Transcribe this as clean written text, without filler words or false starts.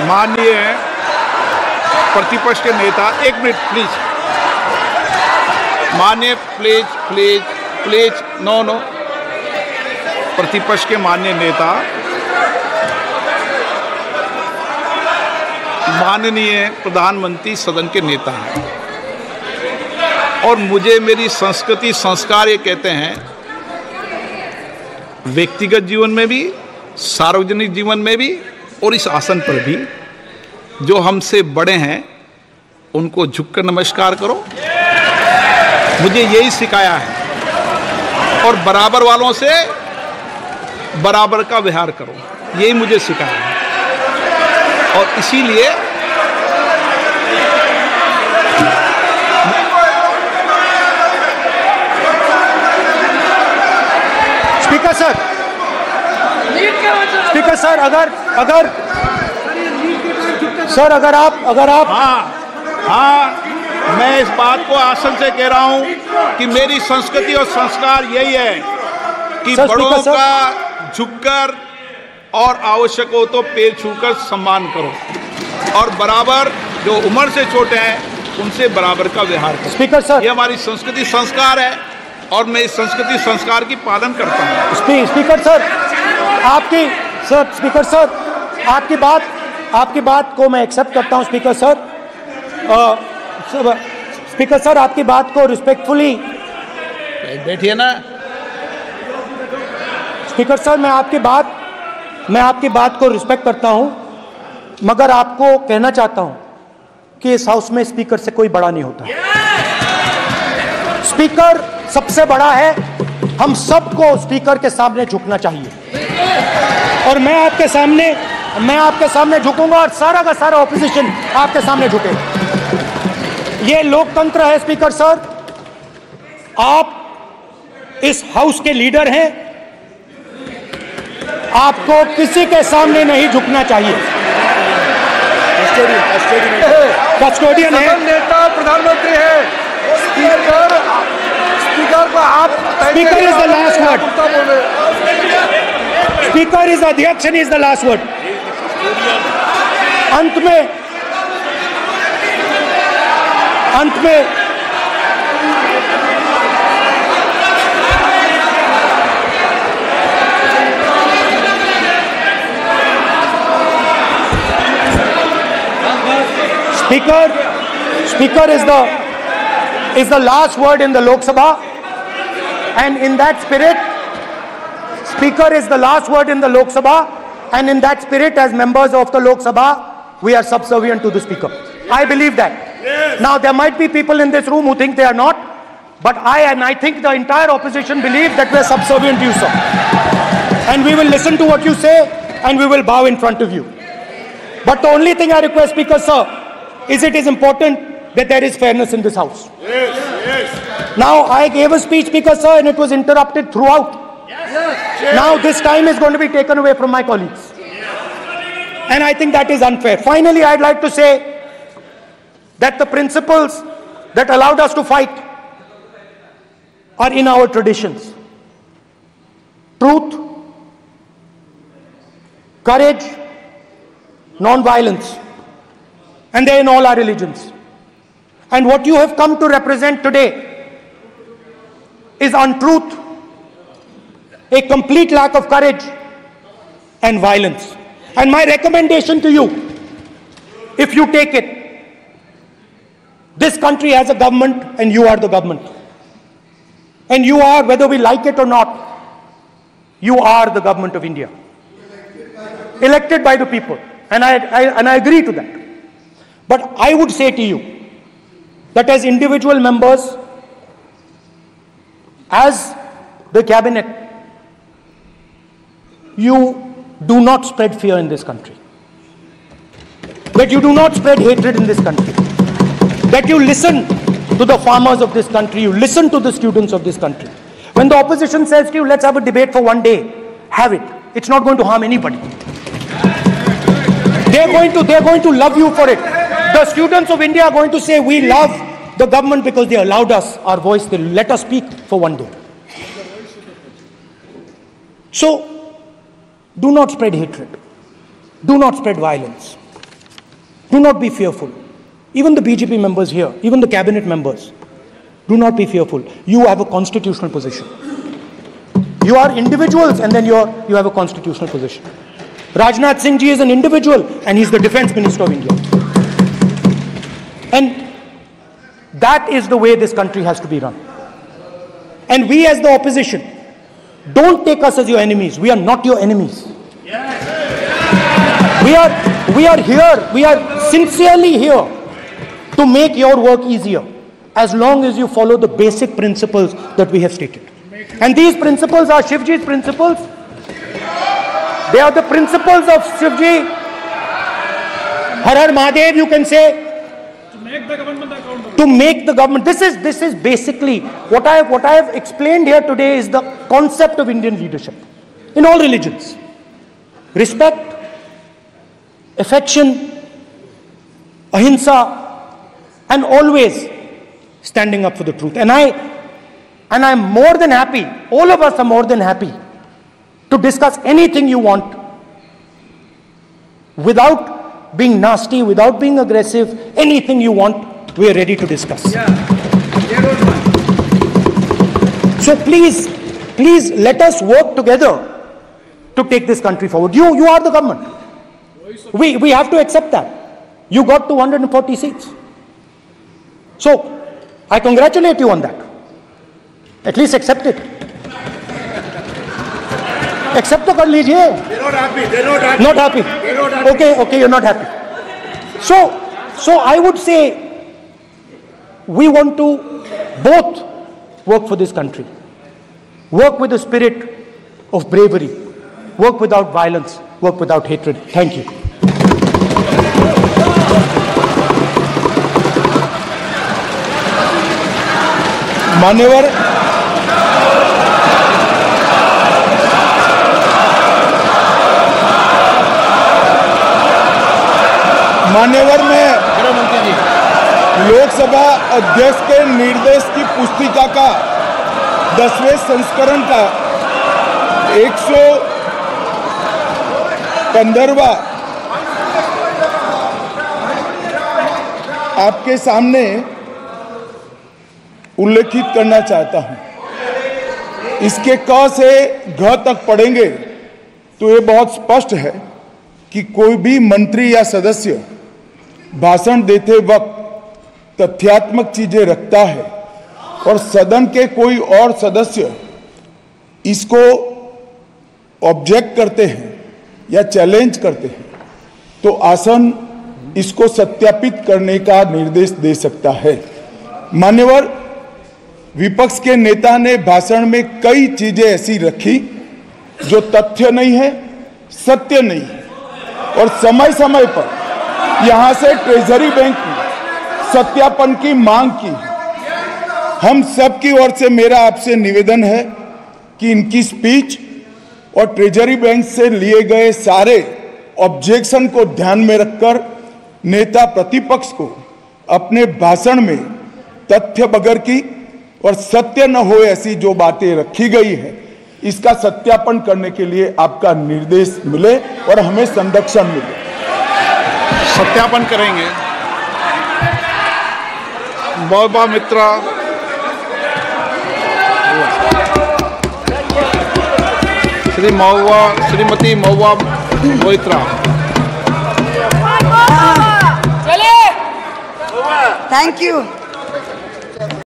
माननीय प्रतिपक्ष के नेता, एक मिनट प्लीज, माननीय प्लीज, नो, प्रतिपक्ष के माननीय नेता, माननीय प्रधानमंत्री सदन के नेता हैं और मुझे मेरी संस्कृति संस्कार ये कहते हैं, व्यक्तिगत जीवन में भी, सार्वजनिक जीवन में भी और इस आसन पर भी, जो हमसे बड़े हैं उनको झुककर नमस्कार करो, मुझे यही सिखाया है। और बराबर वालों से बराबर का व्यवहार करो, यही मुझे सिखाया है। और इसीलिए स्पीकर सर, अगर आप हाँ, मैं इस बात को आसन से कह रहा हूं कि मेरी संस्कृति और संस्कार यही है कि बड़ों का झुककर और आवश्यक हो तो पैर छूकर सम्मान करो और बराबर जो उम्र से छोटे हैं उनसे बराबर का व्यवहार करो। स्पीकर सर, ये हमारी संस्कृति संस्कार है और मैं इस संस्कृति संस्कार की पालन करता हूँ। स्पीकर सर, आपकी बात को मैं एक्सेप्ट करता हूँ। स्पीकर सर, आपकी बात को रिस्पेक्टफुली, बैठिए ना। स्पीकर सर, मैं आपकी बात को रिस्पेक्ट करता हूं, मगर आपको कहना चाहता हूं कि इस हाउस में स्पीकर से कोई बड़ा नहीं होता। स्पीकर सबसे बड़ा है, हम सबको स्पीकर के सामने झुकना चाहिए और मैं आपके सामने झुकूंगा और सारा का सारा ऑपोजिशन आपके सामने झुकेगा। ये लोकतंत्र है। स्पीकर सर, आप इस हाउस के लीडर हैं, आपको किसी के सामने नहीं झुकना चाहिए। कस्टोडियन है, नेता प्रधानमंत्री है, स्पीकर को आप, speaker is the last word, speaker is अध्यक्ष and is the last word. अंत में Speaker is the last word in the Lok Sabha, and in that spirit, Speaker is the last word in the Lok Sabha, and in that spirit, as members of the Lok Sabha, we are subservient to the Speaker. I believe that. Yes. Now, there might be people in this room who think they are not, but I think the entire opposition believes that we are subservient to you, sir. And we will listen to what you say, and we will bow in front of you. But the only thing I request, Speaker, sir, is it is important that there is fairness in this house. Yes. Now, I gave a speech, Speaker, sir, and it was interrupted throughout. Yes. Now, this time is going to be taken away from my colleagues. And I think that is unfair. Finally, I'd like to say that the principles that allowed us to fight are in our traditions. Truth, courage, non-violence. And they're in all our religions. And what you have come to represent today is untruth, a complete lack of courage, and violence. And my recommendation to you, if you take it, this country has a government and you are the government. And you are, whether we like it or not, you are the government of India. Elected by the people. And I agree to that. But I would say to you that as individual members, as the cabinet, you do not spread fear in this country. That you do not spread hatred in this country. That you listen to the farmers of this country, you listen to the students of this country. When the opposition says to you, let's have a debate for one day, have it. It's not going to harm anybody. They're going to love you for it. The students of India are going to say, we love the government because they allowed us our voice, they let us speak for one day. So, do not spread hatred. Do not spread violence. Do not be fearful. Even the BJP members here, even the cabinet members, do not be fearful. You have a constitutional position. You are individuals and then you have a constitutional position. Rajnath Singh ji is an individual and he's the Defense Minister of India. And that is the way this country has to be run. And we as the opposition, don't take us as your enemies. We are not your enemies. We are here, we are sincerely here to make your work easier, as long as you follow the basic principles that we have stated. And these principles are Shivji's principles. They are the principles of Shivji. Har Har Mahadev, you can say. To make the government accountable. To make the government. This is basically what I have explained here today is the concept of Indian leadership in all religions. Respect, affection, ahimsa, and always standing up for the truth. And I'm more than happy, all of us are more than happy to discuss anything you want without being nasty, without being aggressive. Anything you want, we are ready to discuss. So please let us work together to take this country forward. You are the government. We have to accept that. You got 240 seats. So I congratulate you on that. At least accept it. Accept to kar lijiye. They're not happy. They're not happy. Not happy. They're not happy. Okay, you're not happy. So I would say we want to both work for this country. Work with the spirit of bravery. Work without violence. Work without hatred. Thank you. मान्यवर में लोकसभा अध्यक्ष के निर्देश की पुस्तिका का 10वें संस्करण का 115वां आपके सामने उल्लेखित करना चाहता हूं। इसके क से घ तक पढ़ेंगे तो ये बहुत स्पष्ट है कि कोई भी मंत्री या सदस्य भाषण देते वक्त तथ्यात्मक चीजें रखता है और सदन के कोई और सदस्य इसको ऑब्जेक्ट करते हैं या चैलेंज करते हैं तो आसन इसको सत्यापित करने का निर्देश दे सकता है। मान्यवर, विपक्ष के नेता ने भाषण में कई चीजें ऐसी रखी जो तथ्य नहीं है, सत्य नहीं है और समय समय पर यहां से ट्रेजरी बैंक ने सत्यापन की मांग की। हम सब की ओर से मेरा आपसे निवेदन है कि इनकी स्पीच और ट्रेजरी बैंक से लिए गए सारे ऑब्जेक्शन को ध्यान में रखकर नेता प्रतिपक्ष को अपने भाषण में तथ्य बगैर की और सत्य न हो ऐसी जो बातें रखी गई है इसका सत्यापन करने के लिए आपका निर्देश मिले और हमें संरक्षण मिले। सत्यापन करेंगे। महुआ मित्रा, श्रीमती महुआ मोइत्रा। Thank you.